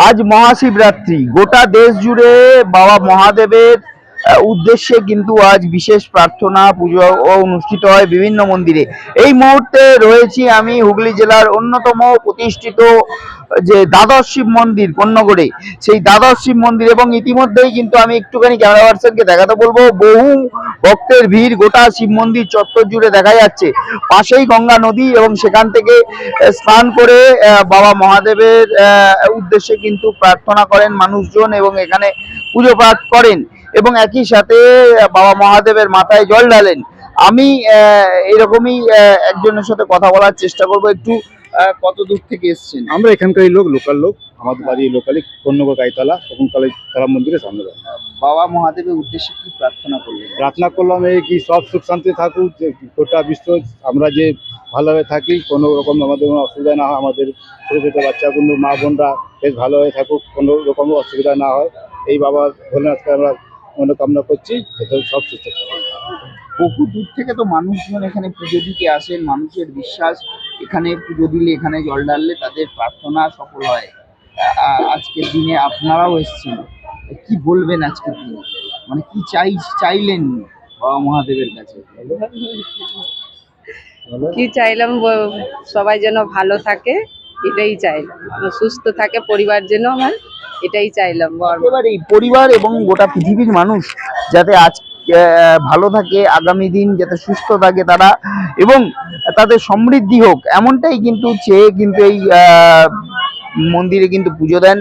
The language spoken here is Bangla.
আজ মহাশিবরাত্রি, গোটা দেশ জুড়ে বাবা মহাদেবের উদ্দেশ্যে কিন্তু আজ বিশেষ প্রার্থনা পুজো অনুষ্ঠিত হয় বিভিন্ন মন্দিরে। এই মুহূর্তে রয়েছি আমি হুগলি জেলার অন্যতম প্রতিষ্ঠিত যে দ্বাদশ শিব মন্দির পণ্যগড়ে, সেই দ্বাদশ শিব মন্দির। এবং ইতিমধ্যেই কিন্তু আমি একটুখানি ক্যামেরা পার্সনকে দেখাতে বলবো, বহু ভক্তের ভিড় গোটা শিব মন্দির চত্বর জুড়ে দেখা যাচ্ছে। পাশেই গঙ্গা নদী এবং সেখান থেকে স্নান করে বাবা মহাদেবের উদ্দেশ্যে কিন্তু প্রার্থনা করেন মানুষজন এবং এখানে পুজো পাঠ করেন এবং একই সাথে বাবা মহাদেবের মাথায় জল ঢালেন। আমি এরকমই একজনের সাথে কথা বলার চেষ্টা করব। একটু কত দূর থেকে এসেছেন? আমরা এখানকারই লোক, লোকাল লোক। আমাদের বাড়ি লোকালি কন্যগর গাইতলা তপনকালী তারা মন্দিরের সামনে। বাবা মহাদেবের উদ্দেশ্যে কি প্রার্থনা করলেন? প্রার্থনা করলাম এই কি সব সুখ শান্তি থাকুক, যে গোটা বিশ্ব আমরা যে ভালোভাবে থাকি, কোনো রকম আমাদের কোনো অসুবিধা না হয়, আমাদের ছোটো ছোটো বাচ্চাগুলো মা বোনরা বেশ ভালোভাবে থাকুক, কোনো রকম অসুবিধা না হয়, এই বাবা ভোলেনাথকে আমরা মনোকামনা করছি যাতে সব সুস্থ থাকে। বহু দূর থেকে তো মানুষজন এখানে পুজো দিতে আসেন। মানুষের বিশ্বাস এখানে পুজো দিলে, এখানে জল ঢাললে তাদের প্রার্থনা সফল হয়। আজকের দিনে আপনারাও এসেছেন, কি বলবেন আজকের দিনে? মানে কি চাইলেন বাবা মহাদেবের কাছে? কি চাইলাম, সবাই যেন ভালো থাকে, এটাই চাইলাম। সুস্থ থাকে পরিবার, যেন আমার এটাই চাইলাম। একেবারে এই পরিবার এবং গোটা পৃথিবীর মানুষ যাতে আজ ভালো থাকে, আগামী দিন যাতে সুস্থ থাকে তারা, এবং তাদের সমৃদ্ধি হোক, এমনটাই কিন্তু চেয়ে কিন্তু এই মন্দিরে কিন্তু পুজো দেন